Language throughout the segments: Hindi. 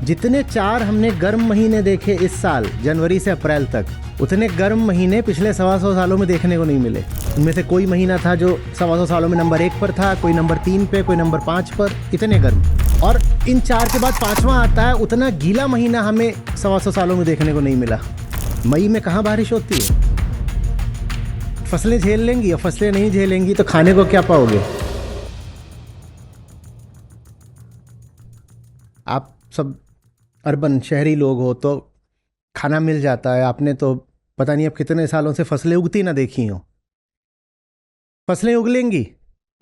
जितने 4 हमने गर्म महीने देखे इस साल जनवरी से अप्रैल तक, उतने गर्म महीने पिछले 125 सालों में देखने को नहीं मिले। उनमें से कोई महीना था जो 125 सालों में नंबर 1 पर था, कोई नंबर 3 पे, कोई नंबर 5 पर, इतने गर्म। और इन 4 के बाद 5वां आता है, उतना गीला महीना हमें 125 सालों में देखने को नहीं मिला। मई में कहाँ बारिश होती है? फसलें झेल लेंगी, और फसलें नहीं झेलेंगी तो खाने को क्या पाओगे? आप सब अर्बन शहरी लोग हो तो खाना मिल जाता है। आपने तो पता नहीं अब कितने सालों से फसलें उगती ना देखी हो। फसलें उगलेंगी,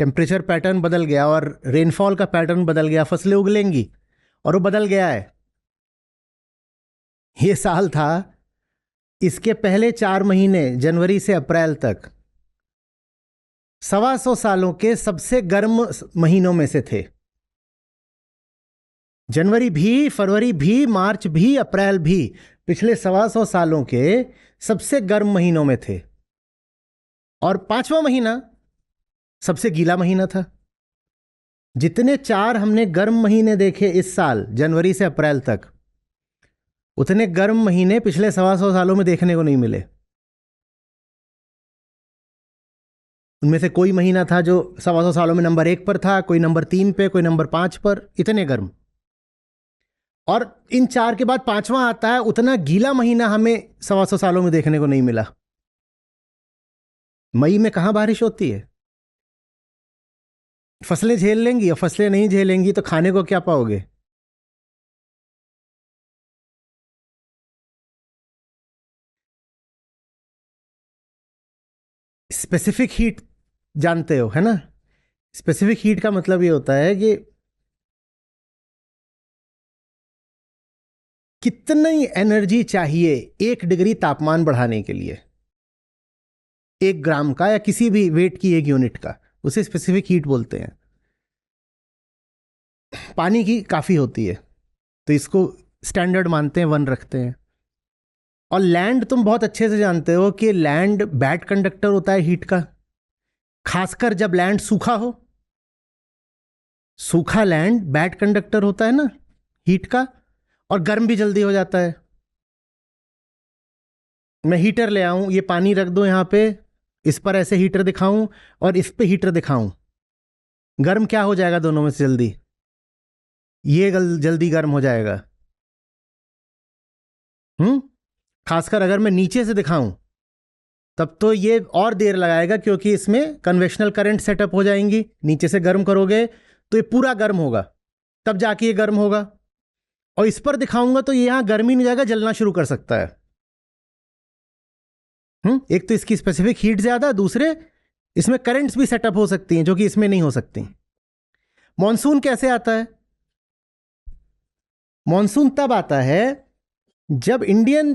टेम्परेचर पैटर्न बदल गया और रेनफॉल का पैटर्न बदल गया, फसलें उगलेंगी, और वो बदल गया है। ये साल था, इसके पहले 4 महीने जनवरी से अप्रैल तक 125 सालों के सबसे गर्म महीनों में से थे। जनवरी भी, फरवरी भी, मार्च भी, अप्रैल भी पिछले 125 सालों के सबसे गर्म महीनों में थे। और 5वां महीना सबसे गीला महीना था। जितने 4 हमने गर्म महीने देखे इस साल जनवरी से अप्रैल तक, उतने गर्म महीने पिछले 125 सालों में देखने को नहीं मिले। उनमें से कोई महीना था जो 125 सालों में नंबर 1 पर था, कोई नंबर 3 पे, कोई नंबर 5 पर, इतने गर्म। और इन 4 के बाद 5वां आता है, उतना गीला महीना हमें 125 सालों में देखने को नहीं मिला। मई में कहाँ बारिश होती है? फसलें झेल लेंगी, और फसलें नहीं झेलेंगी तो खाने को क्या पाओगे? स्पेसिफिक हीट जानते हो, है ना? स्पेसिफिक हीट का मतलब ये होता है कि कितनी एनर्जी चाहिए 1 डिग्री तापमान बढ़ाने के लिए, 1 ग्राम का या किसी भी वेट की 1 यूनिट का, उसे स्पेसिफिक हीट बोलते हैं। पानी की काफ़ी होती है तो इसको स्टैंडर्ड मानते हैं, 1 रखते हैं। और लैंड तुम बहुत अच्छे से जानते हो कि लैंड बैड कंडक्टर होता है हीट का, खासकर जब लैंड सूखा हो। सूखा लैंड बैड कंडक्टर होता है ना हीट का, और गर्म भी जल्दी हो जाता है। मैं हीटर ले आऊं, ये पानी रख दो यहाँ पे, इस पर ऐसे हीटर दिखाऊं और इस पे हीटर दिखाऊं, गर्म क्या हो जाएगा दोनों में से जल्दी? ये जल्दी गर्म हो जाएगा। खासकर अगर मैं नीचे से दिखाऊं तब तो ये और देर लगाएगा, क्योंकि इसमें कन्वेक्शनल करंट सेटअप हो जाएंगी। नीचे से गर्म करोगे तो ये पूरा गर्म होगा, तब जाके ये गर्म होगा। और इस पर दिखाऊंगा तो ये यहां गर्म ही नहीं जाएगा, जलना शुरू कर सकता है। एक तो इसकी स्पेसिफिक हीट ज्यादा, दूसरे इसमें करंट्स भी सेटअप हो सकती हैं जो कि इसमें नहीं हो सकती। मॉनसून कैसे आता है? मॉनसून तब आता है जब इंडियन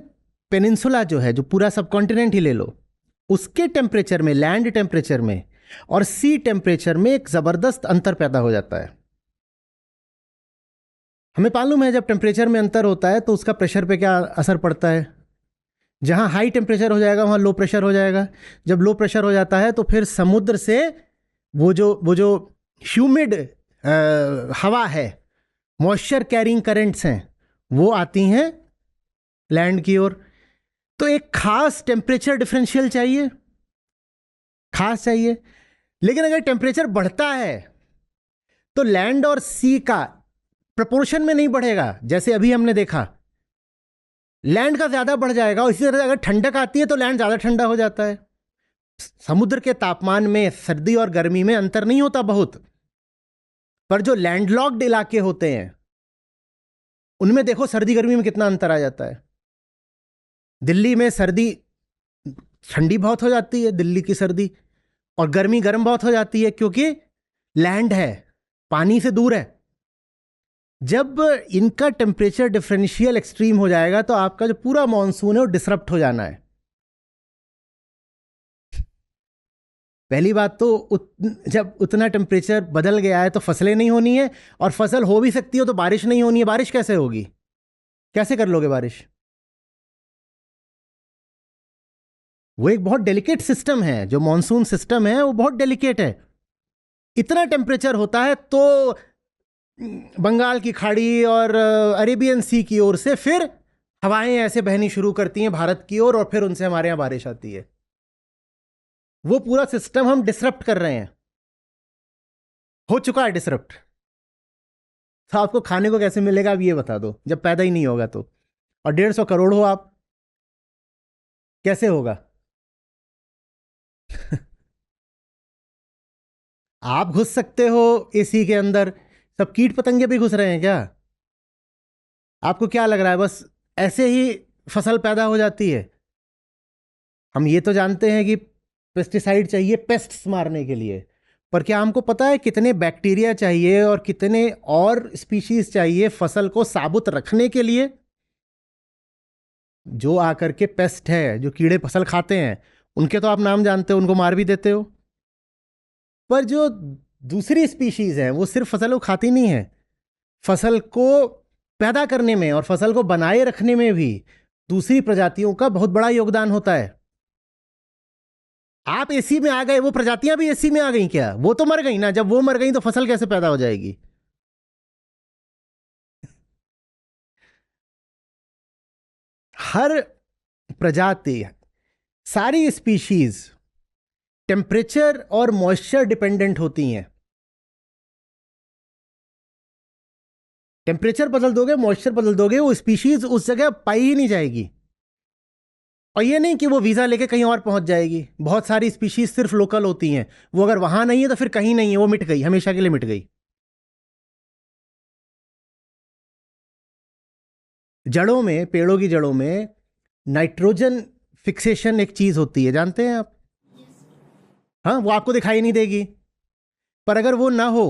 पेनिनसुला जो है, जो पूरा सब कॉन्टिनेंट ही ले लो, उसके टेम्परेचर में, लैंड टेम्परेचर में और सी टेम्परेचर में एक जबरदस्त अंतर पैदा हो जाता है। हमें मालूम है जब टेम्परेचर में अंतर होता है तो उसका प्रेशर पे क्या असर पड़ता है। जहां हाई टेम्परेचर हो जाएगा वहां लो प्रेशर हो जाएगा। जब लो प्रेशर हो जाता है तो फिर समुद्र से वो जो ह्यूमिड हवा है, मॉइस्चर कैरिंग करंट्स हैं, वो आती हैं लैंड की ओर। तो एक खास टेम्परेचर डिफरेंशियल चाहिए, खास चाहिए। लेकिन अगर टेम्परेचर बढ़ता है तो लैंड और सी का प्रपोर्शन में नहीं बढ़ेगा। जैसे अभी हमने देखा, लैंड का ज्यादा बढ़ जाएगा, और इसी तरह अगर ठंडक आती है तो लैंड ज्यादा ठंडा हो जाता है। समुद्र के तापमान में सर्दी और गर्मी में अंतर नहीं होता बहुत, पर जो लैंडलॉक्ड इलाके होते हैं उनमें देखो सर्दी गर्मी में कितना अंतर आ जाता है। दिल्ली में सर्दी ठंडी बहुत हो जाती है, दिल्ली की सर्दी, और गर्मी गर्म बहुत हो जाती है, क्योंकि लैंड है, पानी से दूर है। जब इनका टेम्परेचर डिफरेंशियल एक्सट्रीम हो जाएगा तो आपका जो पूरा मॉनसून है वो डिसरप्ट हो जाना है। पहली बात तो जब उतना टेम्परेचर बदल गया है तो फसलें नहीं होनी है, और फसल हो भी सकती हो तो बारिश नहीं होनी है। बारिश कैसे होगी? कैसे कर लोगे बारिश? वो एक बहुत डेलिकेट सिस्टम है, जो मॉनसून सिस्टम है वो बहुत डेलिकेट है। इतना टेम्परेचर होता है तो बंगाल की खाड़ी और अरेबियन सी की ओर से फिर हवाएं ऐसे बहनी शुरू करती हैं भारत की ओर, और फिर उनसे हमारे यहाँ बारिश आती है। वो पूरा सिस्टम हम डिसरप्ट कर रहे हैं, हो चुका है डिसरप्ट। तो आपको खाने को कैसे मिलेगा अब ये बता दो, जब पैदा ही नहीं होगा तो। और 150 करोड़ हो आप, कैसे होगा? आप घुस सकते हो एसी के अंदर, सब कीट पतंगे भी घुस रहे हैं क्या? आपको क्या लग रहा है बस ऐसे ही फसल पैदा हो जाती है? हम ये तो जानते हैं कि पेस्टिसाइड चाहिए पेस्ट्स मारने के लिए, पर क्या हमको पता है कितने बैक्टीरिया चाहिए और कितने और स्पीशीज चाहिए फसल को साबुत रखने के लिए? जो आकर के पेस्ट है, जो कीड़े फसल खाते हैं, उनके तो आप नाम जानते हो, उनको मार भी देते हो। पर जो दूसरी स्पीशीज हैं वो सिर्फ फसल को खाती नहीं है, फसल को पैदा करने में और फसल को बनाए रखने में भी दूसरी प्रजातियों का बहुत बड़ा योगदान होता है। आप एसी में आ गए, वो प्रजातियां भी एसी में आ गई क्या? वो तो मर गई ना, जब वो मर गई तो फसल कैसे पैदा हो जाएगी? हर प्रजाति, सारी स्पीशीज टेम्परेचर और मॉइस्चर डिपेंडेंट होती हैं। टेम्परेचर बदल दोगे, मॉइस्चर बदल दोगे, वो स्पीशीज उस जगह पाई ही नहीं जाएगी। और ये नहीं कि वो वीजा लेके कहीं और पहुंच जाएगी, बहुत सारी स्पीशीज सिर्फ लोकल होती हैं, वो अगर वहां नहीं है तो फिर कहीं नहीं है, वो मिट गई, हमेशा के लिए मिट गई। जड़ों में, पेड़ों की जड़ों में नाइट्रोजन फिक्सेशन एक चीज होती है, जानते हैं आप? हाँ, वो आपको दिखाई नहीं देगी, पर अगर वो ना हो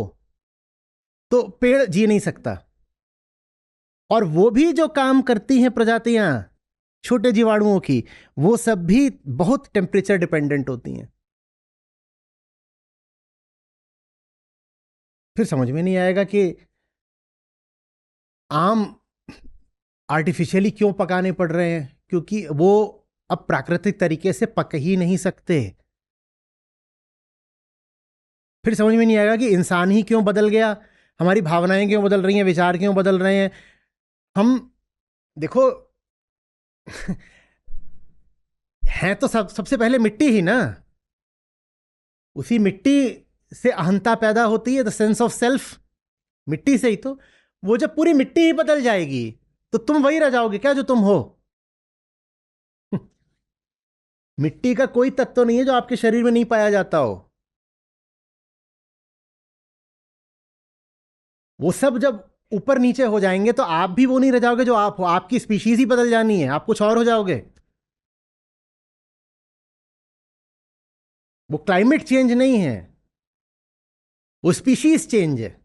तो पेड़ जी नहीं सकता। और वो भी जो काम करती हैं प्रजातियां छोटे जीवाणुओं की, वो सब भी बहुत टेम्परेचर डिपेंडेंट होती हैं। फिर समझ में नहीं आएगा कि आम आर्टिफिशियली क्यों पकाने पड़ रहे हैं, क्योंकि वो अब प्राकृतिक तरीके से पक ही नहीं सकते। फिर समझ में नहीं आएगा कि इंसान ही क्यों बदल गया, हमारी भावनाएं क्यों बदल रही हैं, विचार क्यों बदल रहे हैं। हम देखो, हैं तो सबसे पहले मिट्टी ही ना, उसी मिट्टी से अहंता पैदा होती है, द सेंस ऑफ सेल्फ, मिट्टी से ही तो। वो जब पूरी मिट्टी ही बदल जाएगी तो तुम वही रह जाओगे क्या जो तुम हो? मिट्टी का कोई तत्व नहीं है जो आपके शरीर में नहीं पाया जाता हो। वो सब जब ऊपर नीचे हो जाएंगे तो आप भी वो नहीं रह जाओगे जो आप हो, आपकी स्पीशीज ही बदल जानी है, आप कुछ और हो जाओगे। वो क्लाइमेट चेंज नहीं है, वो स्पीशीज चेंज है।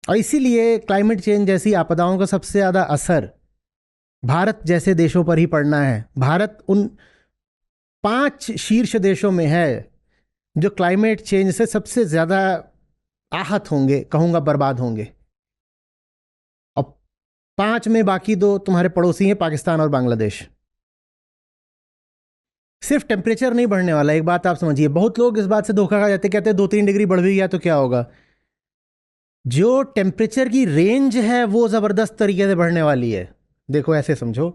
और इसीलिए क्लाइमेट चेंज जैसी आपदाओं का सबसे ज्यादा असर भारत जैसे देशों पर ही पड़ना है। भारत उन 5 शीर्ष देशों में है जो क्लाइमेट चेंज से सबसे ज्यादा आहत होंगे, कहूंगा बर्बाद होंगे। और 5 में बाकी 2 तुम्हारे पड़ोसी हैं, पाकिस्तान और बांग्लादेश। सिर्फ टेम्परेचर नहीं बढ़ने वाला, एक बात आप समझिए, बहुत लोग इस बात से धोखा खा जाते, कहते हैं 2-3 डिग्री बढ़ भी गया तो क्या होगा। जो टेम्परेचर की रेंज है वो जबरदस्त तरीके से बढ़ने वाली है। देखो ऐसे समझो,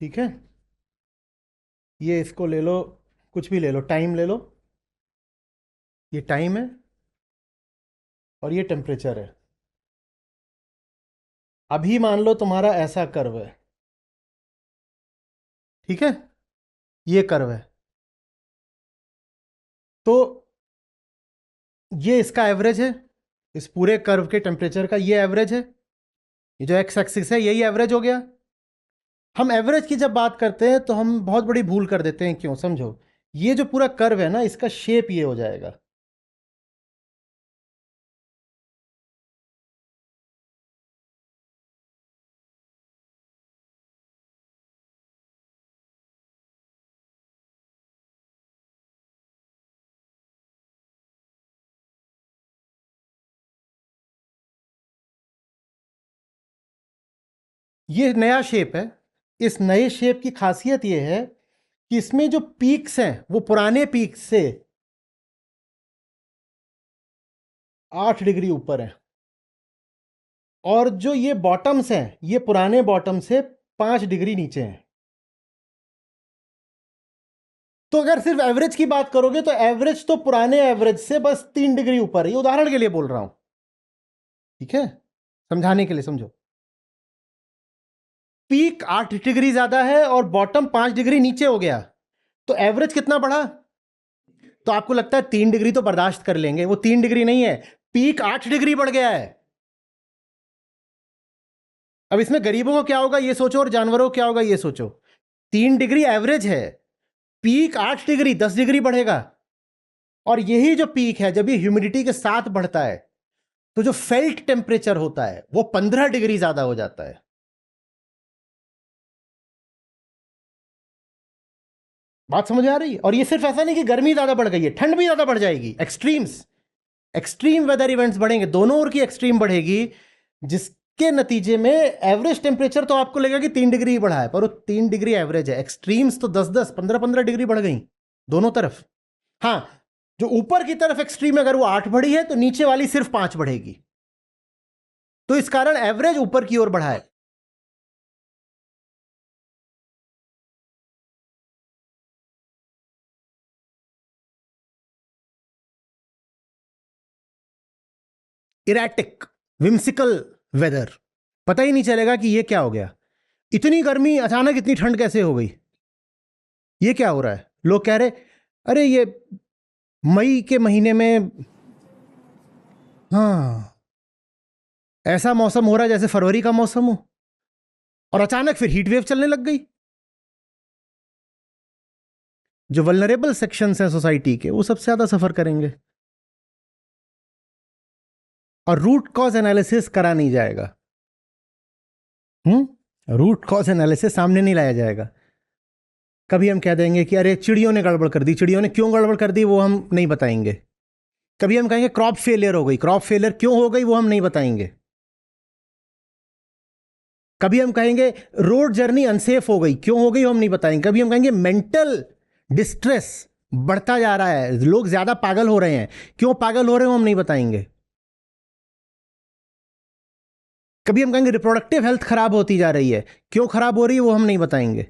ठीक है? ये इसको ले लो, कुछ भी ले लो, टाइम ले लो, ये टाइम है और ये टेम्परेचर है। अभी मान लो तुम्हारा ऐसा कर्व है, ठीक है? ये कर्व है, तो ये इसका एवरेज है, इस पूरे कर्व के टेम्परेचर का ये एवरेज है। ये जो एक्स एक्सिस है यही एवरेज हो गया। हम एवरेज की जब बात करते हैं तो हम बहुत बड़ी भूल कर देते हैं, क्यों समझो? ये जो पूरा कर्व है ना, इसका शेप ये हो जाएगा। ये नया शेप है। इस नए शेप की खासियत ये है कि इसमें जो पीक्स हैं वो पुराने पीक से 8 डिग्री ऊपर है, और जो ये बॉटम्स हैं ये पुराने बॉटम से 5 डिग्री नीचे हैं। तो अगर सिर्फ एवरेज की बात करोगे तो एवरेज तो पुराने एवरेज से बस 3 डिग्री ऊपर है। ये उदाहरण के लिए बोल रहा हूं, ठीक है, समझाने के लिए समझो। पीक 8 डिग्री ज्यादा है और बॉटम 5 डिग्री नीचे हो गया, तो एवरेज कितना बढ़ा? तो आपको लगता है 3 डिग्री तो बर्दाश्त कर लेंगे, वो 3 डिग्री नहीं है, पीक 8 डिग्री बढ़ गया है। अब इसमें गरीबों को क्या होगा ये सोचो, और जानवरों को क्या होगा ये सोचो। 3 डिग्री एवरेज है, पीक 8 डिग्री 10 डिग्री बढ़ेगा। और यही जो पीक है जब ये ह्यूमिडिटी के साथ बढ़ता है तो जो फेल्ट टेम्परेचर होता है वो 15 डिग्री ज्यादा हो जाता है। बात समझ आ रही है? और ये सिर्फ ऐसा नहीं कि गर्मी ज्यादा बढ़ गई है, ठंड भी ज्यादा बढ़ जाएगी। एक्सट्रीम वेदर इवेंट्स बढ़ेंगे, दोनों ओर की एक्सट्रीम बढ़ेगी, जिसके नतीजे में एवरेज टेम्परेचर तो आपको लगेगा कि 3 डिग्री बढ़ा है, पर वो 3 डिग्री एवरेज है। एक्सट्रीम्स तो 10-10 15-15 डिग्री बढ़ गई दोनों तरफ। हाँ, जो ऊपर की तरफ एक्सट्रीम अगर वो 8 बढ़ी है तो नीचे वाली सिर्फ 5 बढ़ेगी। तो इस कारण एवरेज ऊपर की ओर बढ़ा है। इरेटिक, विम्सिकल वेदर, पता ही नहीं चलेगा कि ये क्या हो गया। इतनी गर्मी अचानक इतनी ठंड कैसे हो गई, ये क्या हो रहा है। लोग कह रहे अरे ये मई के महीने में, हाँ, ऐसा मौसम हो रहा है जैसे फरवरी का मौसम हो, और अचानक फिर हीट वेव चलने लग गई। जो वल्नरेबल सेक्शंस हैं सोसाइटी के वो सबसे ज्यादा सफर करेंगे, और रूट कॉज एनालिसिस करा नहीं जाएगा। रूट कॉज एनालिसिस सामने नहीं लाया जाएगा। कभी हम कह देंगे कि अरे चिड़ियों ने गड़बड़ कर दी, चिड़ियों ने क्यों गड़बड़ कर दी वो हम नहीं बताएंगे। कभी हम कहेंगे क्रॉप फेलियर हो गई, क्रॉप फेलियर क्यों हो गई वो हम नहीं बताएंगे। कभी हम कहेंगे रोड जर्नी अनसेफ हो गई, क्यों हो गई वो हम नहीं बताएंगे। कभी हम कहेंगे मेंटल डिस्ट्रेस बढ़ता जा रहा है, लोग ज्यादा पागल हो रहे हैं, क्यों पागल हो रहे हो हम नहीं बताएंगे। कभी हम कहेंगे रिप्रोडक्टिव हेल्थ खराब होती जा रही है, क्यों खराब हो रही है वो हम नहीं बताएंगे।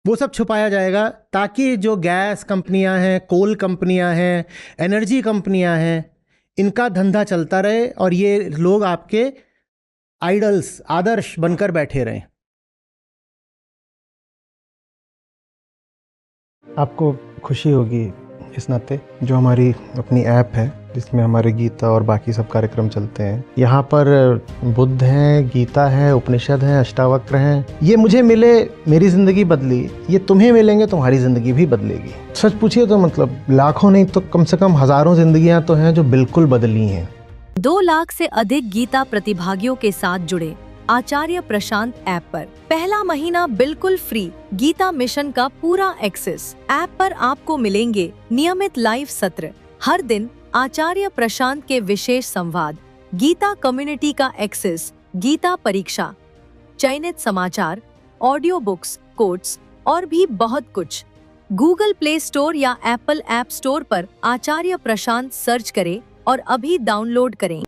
वो सब छुपाया जाएगा ताकि जो गैस कंपनियां हैं, कोल कंपनियां हैं, एनर्जी कंपनियां हैं, इनका धंधा चलता रहे और ये लोग आपके आइडल्स, आदर्श बनकर बैठे रहें। आपको खुशी होगी इस नाते जो हमारी अपनी ऐप है जिसमें हमारे गीता और बाकी सब कार्यक्रम चलते हैं। यहाँ पर बुद्ध हैं, गीता है, उपनिषद हैं, अष्टावक्र हैं। ये मुझे मिले, मेरी ज़िंदगी बदली, ये तुम्हें मिलेंगे तुम्हारी ज़िंदगी भी बदलेगी। सच पूछिए तो मतलब लाखों नहीं तो कम से कम हज़ारों ज़िंदगियाँ तो हैं जो बिल्कुल बदली हैं। 2 लाख से अधिक गीता प्रतिभागियों के साथ जुड़े आचार्य प्रशांत ऐप पर पहला महीना बिल्कुल फ्री गीता मिशन का पूरा एक्सेस। ऐप पर आपको मिलेंगे नियमित लाइव सत्र, हर दिन आचार्य प्रशांत के विशेष संवाद, गीता कम्युनिटी का एक्सेस, गीता परीक्षा, चयनित समाचार, ऑडियो बुक्स, कोट्स और भी बहुत कुछ। गूगल प्ले स्टोर या एप्पल ऐप स्टोर पर आचार्य प्रशांत सर्च करें और अभी डाउनलोड करें।